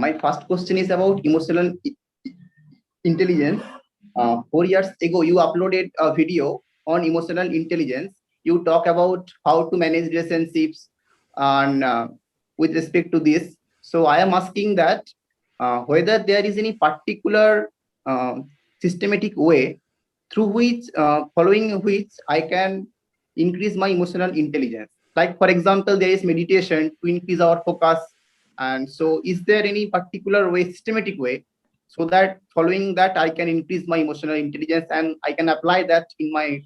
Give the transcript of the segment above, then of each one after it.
My first question is about emotional intelligence. 4 years ago, you uploaded a video on emotional intelligence. You talk about how to manage relationships and with respect to this. So I am asking that whether there is any particular uh, systematic way through which, following which I can increase my emotional intelligence. Like for example, there is meditation to increase our focus. And so is there any particular way, systematic way, so that following that I can increase my emotional intelligence and I can apply that in my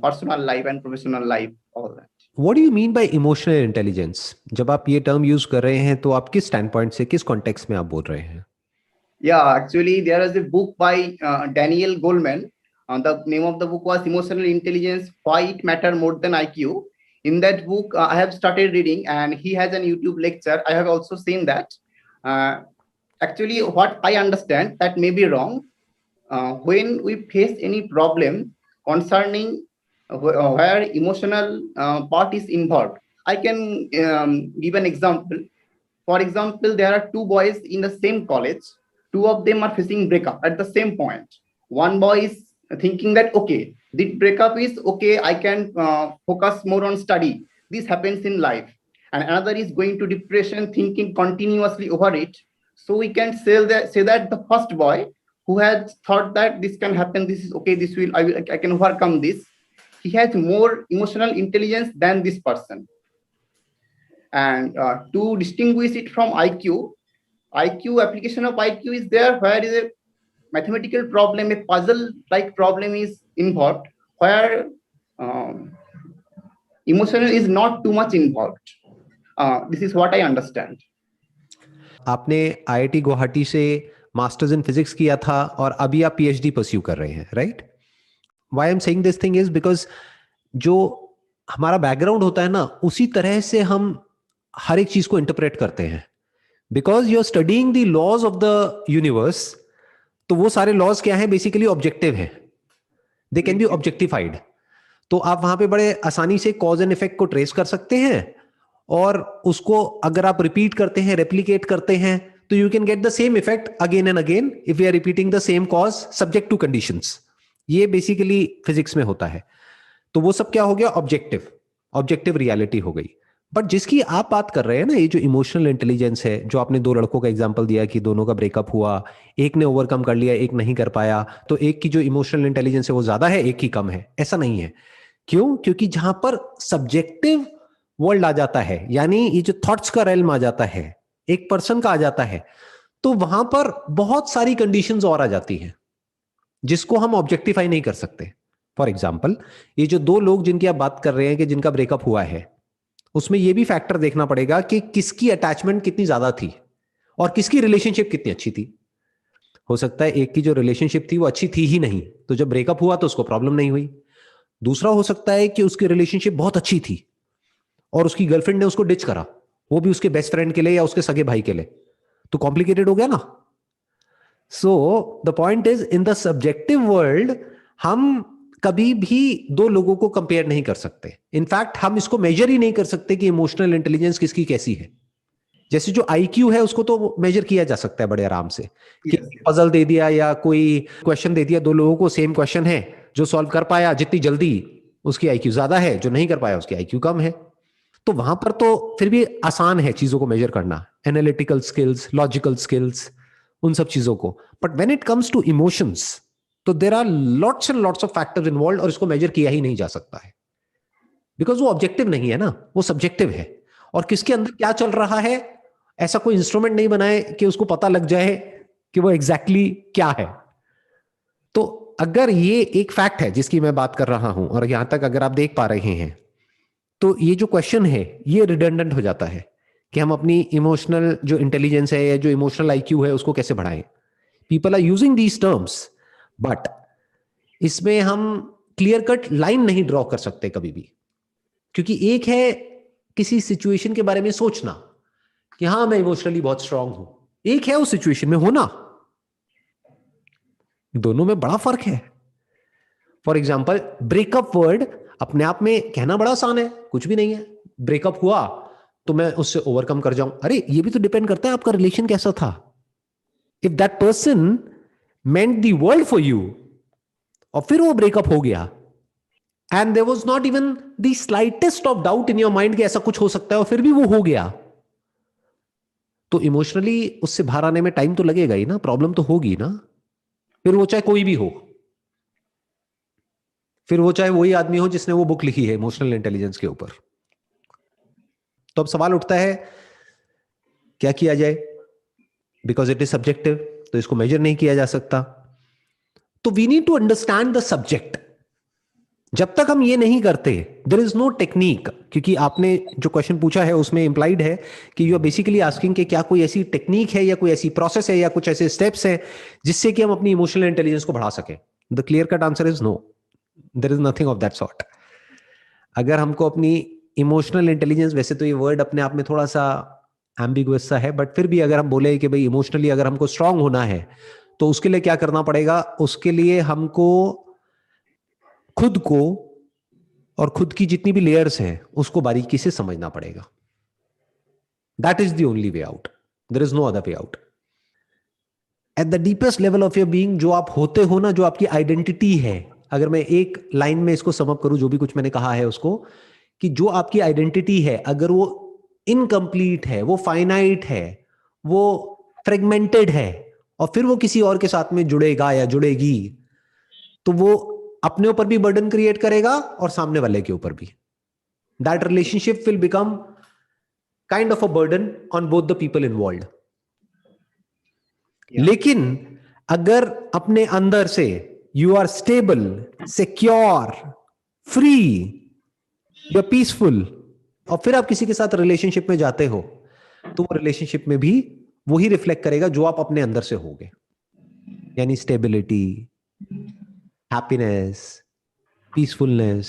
personal life and professional life, all that. What do you mean by emotional intelligence? जब आप ये term use कर रहे हैं तो आप किस stand point से, किस कॉन्टेक्स्ट में आप बोल रहे हैं? Yeah, actually there is a book by Daniel Goleman. The name of the book was Emotional Intelligence, Why It Matter More Than IQ. In that book, I have started reading, and he has a YouTube lecture. I have also seen that. Uh, Actually, what I understand that may be wrong. When we face any problem concerning where emotional part is involved, I can give an example. For example, there are two boys in the same college. Two of them are facing breakup at the same point. One boy is thinking that, okay, the breakup is okay, I can focus more on study. This happens in life. And another is going to depression, thinking continuously over it. So we can say that the first boy who has thought that this can happen, this is okay, I can overcome this. He has more emotional intelligence than this person. And to distinguish it from IQ, application of IQ is there where is a mathematical problem, a puzzle like problem is involved, where um, emotional is not too much involved. This is what I understand. आपने IIT Guwahati से masters in physics किया था और अभी आप PhD pursue कर रहे हैं, right? Why I am saying this thing is because जो हमारा बैकग्राउंड होता है ना, उसी तरह से हम हर एक चीज को इंटरप्रेट करते हैं. Because you are studying the laws of the universe, तो वो सारे लॉज क्या हैं? बेसिकली ऑब्जेक्टिव है, दे कैन बी ऑब्जेक्टिफाइड. तो आप वहां पे बड़े आसानी से कॉज एंड इफेक्ट को ट्रेस कर सकते हैं, और उसको अगर आप रिपीट करते हैं, रेप्लिकेट करते हैं, तो you can get the same effect again and again if you are repeating the same cause subject to conditions. ये बेसिकली फिजिक्स में होता है. तो वो सब क्या हो गया? ऑब्जेक्टिव रियलिटी हो गई. बट जिसकी आप बात कर रहे हैं ना, ये जो इमोशनल इंटेलिजेंस है, जो आपने दो लड़कों का एग्जांपल दिया कि दोनों का ब्रेकअप हुआ, एक ने ओवरकम कर लिया, एक नहीं कर पाया, तो एक की जो इमोशनल इंटेलिजेंस है वो ज्यादा है, एक की कम है. ऐसा नहीं है. क्यों? क्योंकि जहां पर सब्जेक्टिव वर्ल्ड आ जाता है, यानी ये जो थॉट्स का रेल्म आ जाता है, एक पर्सन का आ जाता है, तो वहां पर बहुत सारी कंडीशंस और आ जाती हैं जिसको हम ऑब्जेक्टिफाई नहीं कर सकते. फॉर एग्जाम्पल, ये जो दो लोग जिनकी आप बात कर रहे हैं कि जिनका ब्रेकअप हुआ है, उसमें यह भी फैक्टर देखना पड़ेगा कि किसकी अटैचमेंट कितनी ज्यादा थी और किसकी रिलेशनशिप कितनी अच्छी थी. हो सकता है एक की जो रिलेशनशिप थी वो अच्छी थी ही नहीं, तो जब ब्रेकअप हुआ तो उसको प्रॉब्लम नहीं हुई. दूसरा हो सकता है कि उसकी रिलेशनशिप बहुत अच्छी थी और उसकी गर्लफ्रेंड ने उसको डिच करा, वो भी उसके बेस्ट फ्रेंड के लिए या उसके सगे भाई के लिए, तो कॉम्प्लिकेटेड हो गया ना. So the point is, in the subjective world हम कभी भी दो लोगों को कंपेयर नहीं कर सकते. इनफैक्ट हम इसको मेजर ही नहीं कर सकते कि इमोशनल इंटेलिजेंस किसकी कैसी है. जैसे जो आईक्यू है उसको तो मेजर किया जा सकता है बड़े आराम से, कि पजल दे दिया या कोई क्वेश्चन दे दिया, दो लोगों को सेम क्वेश्चन है, जो सॉल्व कर पाया जितनी जल्दी उसकी आईक्यू ज्यादा है, जो नहीं कर पाया उसकी आईक्यू कम है. तो वहां पर तो फिर भी आसान है चीजों को मेजर करना, एनालिटिकल स्किल्स, लॉजिकल स्किल्स, उन सब चीजों को. But when it comes to emotions, तो there are lots and lots of factors involve, और इसको मेजर किया ही नहीं जा सकता है, बिकॉज वो ऑब्जेक्टिव नहीं है ना, वो सब्जेक्टिव है. और किसके अंदर क्या चल रहा है, ऐसा कोई इंस्ट्रूमेंट नहीं बनाए कि उसको पता लग जाए कि वो एग्जैक्टली क्या है. तो अगर ये एक फैक्ट है जिसकी मैं बात कर रहा हूं, और यहां तक अगर आप देख पा रहे हैं, तो ये जो क्वेश्चन है ये रिडंडेंट हो जाता है कि हम अपनी इमोशनल जो इंटेलिजेंस है या जो इमोशनल आईक्यू है उसको कैसे बढ़ाएं. People are using these terms, but इसमें हम क्लियर कट लाइन नहीं ड्रॉ कर सकते कभी भी. क्योंकि एक है किसी सिचुएशन के बारे में सोचना कि हाँ मैं इमोशनली बहुत स्ट्रांग हूं, एक है उस सिचुएशन में होना. दोनों में बड़ा फर्क है. फॉर एग्जाम्पल, ब्रेकअप वर्ड अपने आप में कहना बड़ा आसान है, कुछ भी नहीं है. ब्रेकअप हुआ तो मैं उससे ओवरकम कर जाऊं। अरे ये भी तो डिपेंड करता है आपका रिलेशन कैसा था। If that person meant the world for you और फिर वो ब्रेकअप हो गया and there was not even the slightest of doubt in your mind कि ऐसा कुछ हो सकता है और फिर भी वो हो गया, तो इमोशनली उससे बाहर आने में टाइम तो लगेगा ही ना, प्रॉब्लम तो होगी ना। फिर वो चाहे कोई भी हो, फिर वो चाहे वही आदमी हो जिसने वो बुक लिखी है इमोशनल इंटेलिजेंस के ऊपर। तो अब सवाल उठता है क्या किया जाए, बिकॉज इट इज सब्जेक्टिव, तो इसको मेजर नहीं किया जा सकता। तो we need to understand the subject. जब तक हम ये नहीं करते देयर इज नो टेक्निक, क्योंकि आपने जो क्वेश्चन पूछा है उसमें इंप्लाइड है कि यू आर बेसिकली आस्किंग कि क्या कोई ऐसी टेक्निक है या कोई ऐसी प्रोसेस है या कुछ ऐसे स्टेप्स हैं जिससे कि हम अपनी इमोशनल इंटेलिजेंस को बढ़ा सकें। The clear cut answer is no, there is nothing of that sort. अगर हमको अपनी इमोशनल इंटेलिजेंस, वैसे तो ये वर्ड अपने आप में थोड़ा सा एम्बिगुअस सा है, बट फिर भी अगर हम बोले कि भाई इमोशनली अगर हमको स्ट्रांग होना है तो उसके लिए क्या करना पड़ेगा, उसके लिए हमको खुद को और खुद की जितनी भी लेयर्स हैं उसको बारीकी से समझना पड़ेगा। That is the only way out, there is no other way out. At the deepest level of your being, जो आप होते हो ना, जो आपकी आइडेंटिटी है, अगर मैं एक लाइन में इसको सम अप करूं जो भी कुछ मैंने कहा है उसको, कि जो आपकी आइडेंटिटी है अगर वो इनकम्प्लीट है, वो फाइनाइट है, वो फ्रेगमेंटेड है और फिर वो किसी और के साथ में जुड़ेगा या जुड़ेगी, तो वो अपने ऊपर भी बर्डन क्रिएट करेगा और सामने वाले के ऊपर भी। That relationship will become kind of a burden on both the people involved. लेकिन अगर अपने अंदर से you are stable, secure, free, you are peaceful, और फिर आप किसी के साथ रिलेशनशिप में जाते हो, तो वो रिलेशनशिप में भी वही रिफ्लेक्ट करेगा जो आप अपने अंदर से होगे, यानी स्टेबिलिटी, हैप्पीनेस, पीसफुलनेस,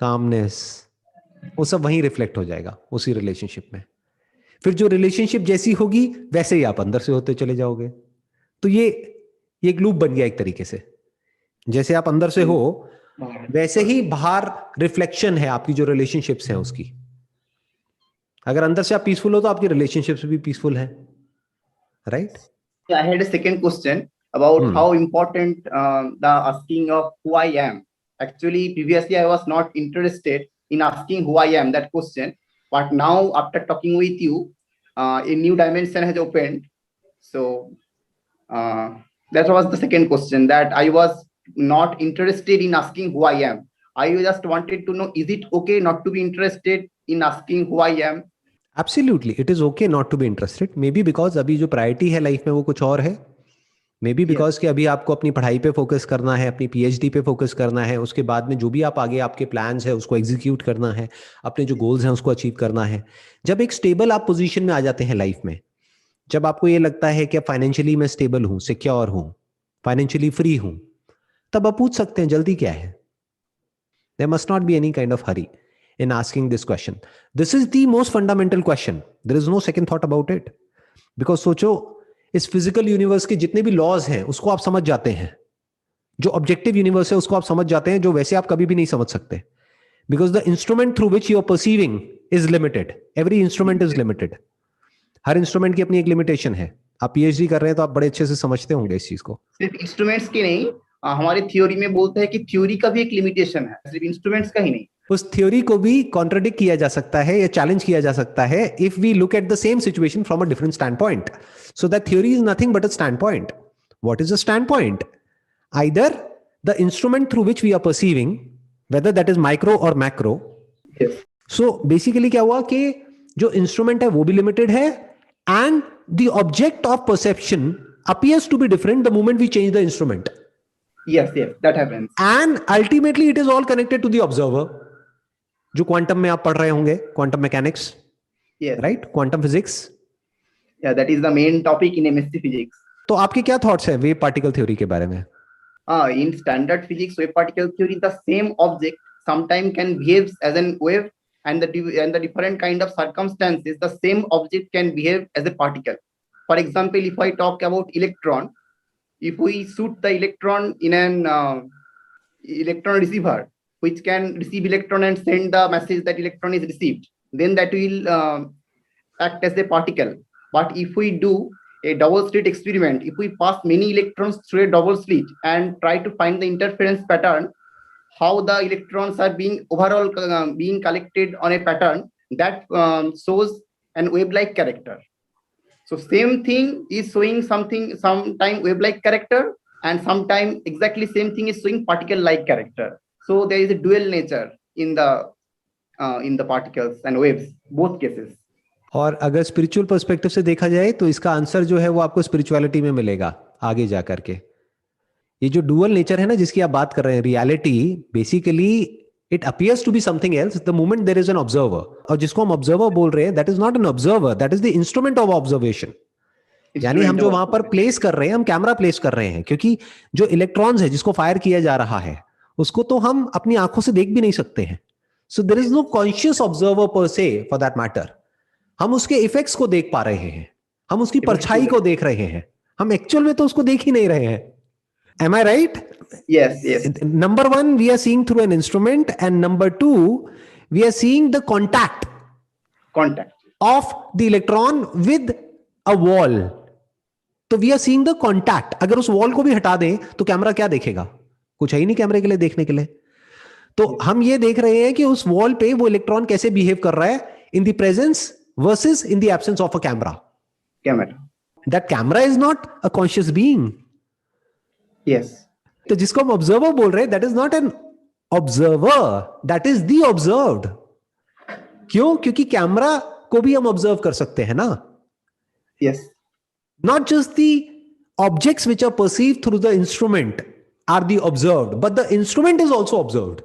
कामनेस, वो सब वहीं रिफ्लेक्ट हो जाएगा उसी रिलेशनशिप में। फिर जो रिलेशनशिप जैसी होगी वैसे ही आप अंदर से होते चले जाओगे। तो ये एक लूप बन गया एक तरीके से। जैसे आप अंदर से हो वैसे ही बाहर रिफ्लेक्शन है आपकी जो रिलेशनशिप्स हैं उसकी। अगर अंदर से आप पीसफुल हो तो आपकी रिलेशनशिप्स भी पीसफुल है, right? I had a second question about how important the asking of who I am. Actually, previously I was not interested in asking who I am, that question. But now, after talking with you, a new dimension has opened. So that was the second question, that I was not interested in asking who I am. I just wanted to know, is it okay not to be interested in asking who I am? Absolutely, it is okay not to be interested. Maybe because अभी जो priority है life में वो कुछ और है। May be because कि अभी आपको अपनी पढ़ाई पे फोकस करना है, अपनी पीएचडी पे फोकस करना है, उसके बाद में जो भी आप आगे आपके प्लान्स है उसको एग्जीक्यूट करना है, अपने जो गोल्स हैं उसको अचीव करना है। जब एक स्टेबल आप पोजीशन में आ जाते हैं लाइफ में, जब आपको ये लगता है कि फाइनेंशियली मैं स्टेबल हूं, सिक्योर हूं, फाइनेंशियली फ्री हूं, तब आप पूछ सकते हैं जल्दी क्या है। There must not be any kind of hurry in asking this question. This is the most fundamental question. There is no second thought about it. Because सोचो, इस फिजिकल यूनिवर्स के जितने भी लॉज हैं उसको आप समझ जाते हैं, जो ऑब्जेक्टिव यूनिवर्स है उसको आप समझ जाते हैं, जो वैसे आप कभी भी नहीं समझ सकते। Because the instrument through which you are perceiving is limited. Every instrument is limited. हर इंस्ट्रूमेंट की अपनी एक लिमिटेशन है। आप पीएचडी कर रहे हैं तो आप बड़े अच्छे से समझते होंगे इस चीज को। सिर्फ इंस्ट्रूमेंट्स की नहीं, हमारे थ्योरी में बोलते हैं कि थ्योरी का भी एक लिमिटेशन है, सिर्फ इंस्ट्रूमेंट्स का ही नहीं। उस थ्योरी को भी कॉन्ट्रडिक्ट किया जा सकता है या चैलेंज किया जा सकता है if we look at the same situation from a different stand point. So that theory is nothing but a stand point. What is a stand point? Either the instrument through which we are perceiving, whether that is micro और macro. So basically क्या हुआ कि जो instrument है वो भी limited है, and the object of perception appears to be different the moment we change the instrument. Yes, that happens. And ultimately it is all connected to the observer. जो quantum में आप पढ़ रहे होंगे, quantum mechanics, right, quantum physics. That is the main topic in MSc physics. तो आपके क्या thoughts है वेव पार्टिकल थ्योरी के बारे में? In standard physics, wave particle theory, the same object sometimes can behave as an wave, and the different kind of circumstances, the same object can behave as a particle. For example, if I talk about electron, if we shoot the electron in an electron receiver, which can receive electron and send the message that electron is received. then that will act as a particle. But if we do a double slit experiment, if we pass many electrons through a double slit and try to find the interference pattern, how the electrons are being overall being collected on a pattern, that shows an wave-like character. So same thing is showing something, sometime wave-like character, and sometime exactly same thing is showing particle-like character. So there is a dual nature in the particles and waves, both cases. और अगर spiritual perspective से देखा जाए तो इसका answer जो है वो आपको स्पिरिचुअलिटी में मिलेगा आगे जा करके। ये जो डुअल नेचर है ना जिसकी आप बात कर रहे हैं, reality basically it appears to be something else the moment there is an observer, और जिसको हम ऑब्जर्वर बोल रहे हैं that is not an observer, that is the instrument of observation. यानी हम जो वहां पर प्लेस कर रहे हैं, हम कैमरा प्लेस कर रहे हैं, क्योंकि जो इलेक्ट्रॉन्स है जिसको फायर किया जा रहा है उसको तो हम अपनी आंखों से देख भी नहीं सकते हैं। So there is no conscious observer per se for that matter. हम उसके इफेक्ट्स को देख पा रहे हैं, हम उसकी परछाई को देख रहे हैं, हम एक्चुअल में तो उसको देख ही नहीं रहे हैं। Am I right? Yes, yes. Number one, we are seeing through an instrument, and number two, we are seeing the contact of the electron with a wall. तो we are seeing the contact. अगर उस wall को भी हटा दें तो camera क्या देखेगा? कुछ है ही नहीं कैमरे के लिए देखने के लिए। तो हम ये देख रहे हैं कि उस वॉल पे वो इलेक्ट्रॉन कैसे बिहेव कर रहा है in the presence versus in the absence of a camera. That camera is not a conscious being. Yes. तो जिसको हम ऑब्जर्वर बोल रहे हैं that is not an observer, that is the observed. क्यों? क्योंकि कैमरा को भी हम ऑब्जर्व कर सकते हैं ना। Yes. Not just the objects which are perceived through the instrument are the observed, but the instrument is also observed.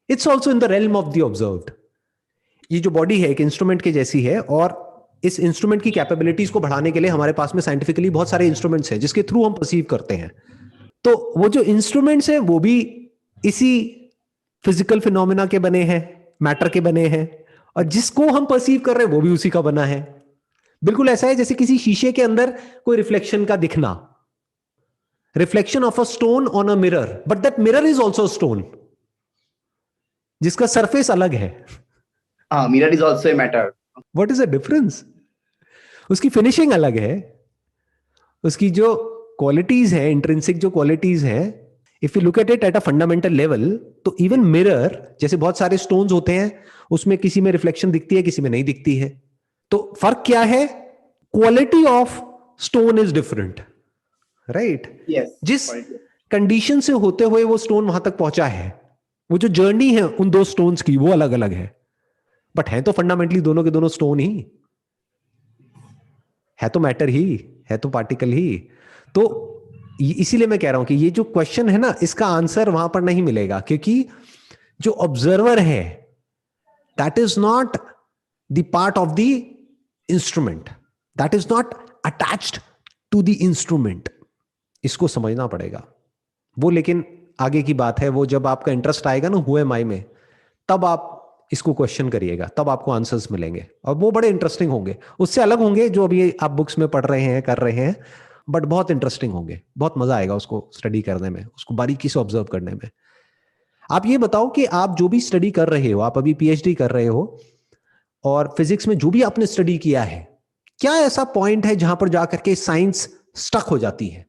It's also in the realm of the observed. ये जो बॉडी है एक इंस्ट्रूमेंट के जैसी है, और इस इंस्ट्रूमेंट की कैपेबिलिटीज को बढ़ाने के लिए हमारे पास में साइंटिफिकली बहुत सारे इंस्ट्रूमेंट्स हैं जिसके थ्रू हम परसीव करते हैं। तो वो जो इंस्ट्रूमेंट्स हैं वो भी इसी फिजिकल फिनोमेना के बने हैं, मैटर के बने हैं, और जिसको हम परसीव कर रहे हैं वो भी उसी का बना है। बिल्कुल ऐसा है जैसे किसी शीशे के अंदर कोई रिफ्लेक्शन का दिखना, reflection of a stone on a mirror, but that mirror is also stone जिसका सरफेस अलग है। Mirror is also a matter. What is the difference? उसकी फिनिशिंग अलग है, उसकी जो क्वालिटीज है, इंट्रिंसिक जो क्वालिटीज है, if you look at it at a fundamental level, तो इवन मिरर जैसे बहुत सारे स्टोन्स होते हैं उसमें किसी में रिफ्लेक्शन दिखती है, किसी में नहीं दिखती है। तो फर्क क्या है? Quality of stone is different, right? जिस कंडीशन से होते हुए वो स्टोन वहां तक पहुंचा है, वो जो जर्नी है उन दो स्टोन्स की वो अलग अलग है, बट है तो फंडामेंटली दोनों के दोनों स्टोन ही है, तो मैटर ही है, तो पार्टिकल ही। तो इसीलिए मैं कह रहा हूं कि ये जो क्वेश्चन है ना इसका आंसर वहां पर नहीं मिलेगा, क्योंकि जो ऑब्जर्वर है that is not the part of the instrument, that is not attached to the instrument. इसको समझना पड़ेगा वो। लेकिन आगे की बात है, वो जब आपका इंटरेस्ट आएगा ना हु एम आई में, तब आप इसको क्वेश्चन करिएगा, तब आपको आंसर्स मिलेंगे और वो बड़े इंटरेस्टिंग होंगे। उससे अलग होंगे जो अभी आप बुक्स में पढ़ रहे हैं, कर रहे हैं, बट बहुत इंटरेस्टिंग होंगे। बहुत मजा आएगा उसको स्टडी करने में, उसको बारीकी से ऑब्जर्व करने में। आप ये बताओ कि आप जो भी स्टडी कर रहे हो, आप अभी पीएचडी कर रहे हो, और फिजिक्स में जो भी आपने स्टडी किया है, क्या ऐसा पॉइंट है जहां पर जाकर के साइंस स्टक हो जाती है?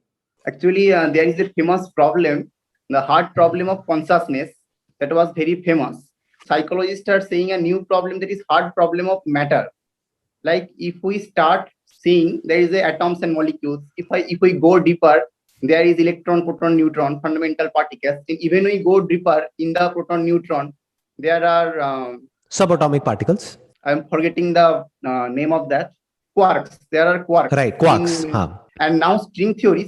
Actually, there is a famous problem, the hard problem of consciousness, that was very famous. Psychologists are saying a new problem, that is hard problem of matter. Like if we start seeing there is a atoms and molecules, if we go deeper, there is electron, proton, neutron, fundamental particles. And even we go deeper in the proton, neutron, there are subatomic particles. I'm forgetting the name of that. Quarks. There are quarks. Right, quarks. And now string theory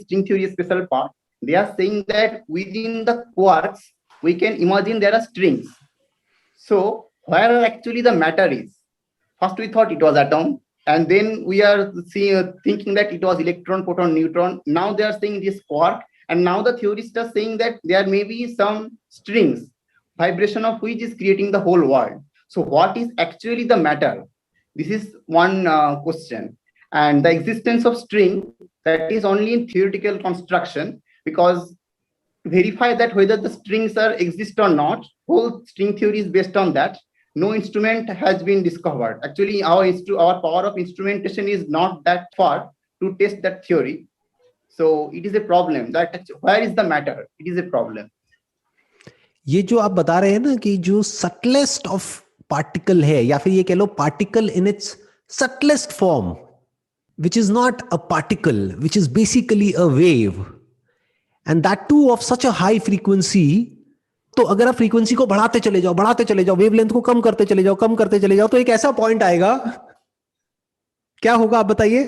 is special part. They are saying that within the quarks, we can imagine there are strings. So where actually the matter is? First we thought it was atom, and then we are thinking that it was electron, proton, neutron. Now they are saying it is quark, and now the theorists are saying that there may be some strings, vibration of which is creating the whole world. So what is actually the matter? This is one question. And the existence of string, that is only in theoretical construction, because verify that whether the strings are exist or not, whole string theory is based on that. no instrument has been discovered. Actually, our power of instrumentation is not that far to test that theory. So it is a problem. Where is the matter? It is a problem. ये जो आप बता रहे हैं ना कि जो subtlest of particle है, या फिर ये कह लो particle in its subtlest form, which is not a particle, which is basically a wave, and that too of such a high frequency. तो अगर आप फ्रीक्वेंसी को बढ़ाते चले जाओ, वेवलेंथ को कम करते चले जाओ, तो एक ऐसा पॉइंट आएगा, क्या होगा आप बताइए?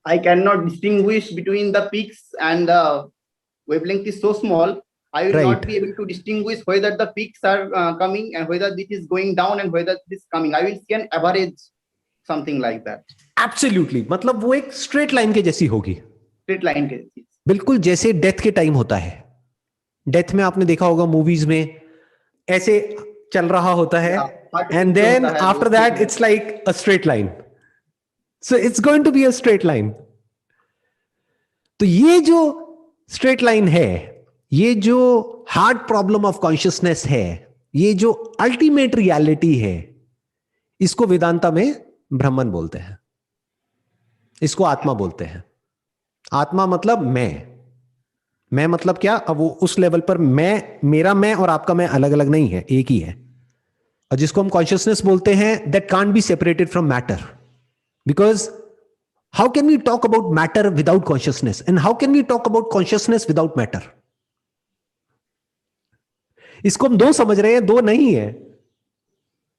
I cannot distinguish between the peaks, and the wavelength is so small. I will not be able to distinguish whether the peaks are coming and whether this is going down and whether this is coming. I will see an average, something like that. Absolutely. मतलब वो एक straight line के जैसी होगी. Straight line के जैसी, बिल्कुल जैसे डेथ के टाइम होता है. डेथ में आपने देखा होगा मूवीज में, ऐसे चल रहा होता है, and then after that it's like a straight line. So it's going to be a straight line. तो ये जो स्ट्रेट लाइन है, ये जो हार्ड प्रॉब्लम ऑफ कॉन्शियसनेस है, ये जो अल्टीमेट रियलिटी है, इसको वेदांता में ब्रह्मन बोलते हैं, इसको आत्मा बोलते हैं. आत्मा मतलब मैं मतलब क्या? अब वो उस लेवल पर मेरा मैं और आपका मैं अलग अलग नहीं है, एक ही है. और जिसको हम कॉन्शियसनेस बोलते हैं, that can't be separated from matter, because how can we talk about matter without consciousness, and how can we talk about consciousness without matter? इसको हम दो समझ रहे हैं, दो नहीं है.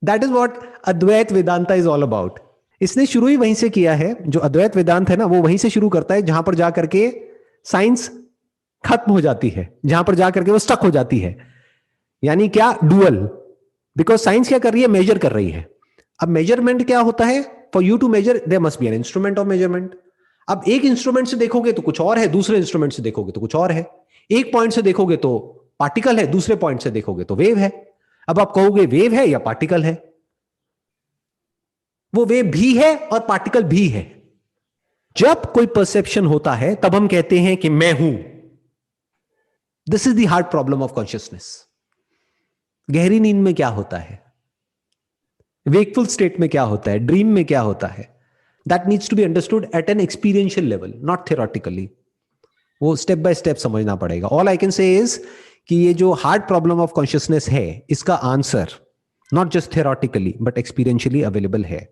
That is what Advaita Vedanta is all about. इसने शुरू ही वहीं से किया है. जो अद्वैत वेदांत है ना, वो वहीं से शुरू करता है जहां पर जाकर के साइंस खत्म हो जाती है, जहां पर जाकर के वो स्टक हो जाती है. यानी क्या? डुअल. बिकॉज साइंस क्या कर रही है? मेजर कर रही है. अब मेजरमेंट क्या होता है? For you to measure there must be an instrument of measurement. अब एक इंस्ट्रूमेंट से देखोगे तो कुछ और है, दूसरे इंस्ट्रूमेंट से देखोगे तो कुछ और है. एक पॉइंट से देखोगे तो पार्टिकल है, दूसरे पॉइंट से देखोगे तो वेव है. अब आप कहोगे वेव है या पार्टिकल है? वो वेव भी है और पार्टिकल भी है. जब कोई परसेप्शन होता है तब हम कहते हैं कि मैं हूं. This is the hard problem of consciousness. गहरी नींद में क्या होता है? वेकफुल स्टेट में क्या होता है? ड्रीम में क्या होता है? That needs to be understood at an experiential level, not theoretically. वो स्टेप बाय स्टेप समझना पड़ेगा. All I can say is कि ये जो हार्ड प्रॉब्लम ऑफ कॉन्शियसनेस है, इसका answer not just theoretically but experientially available है.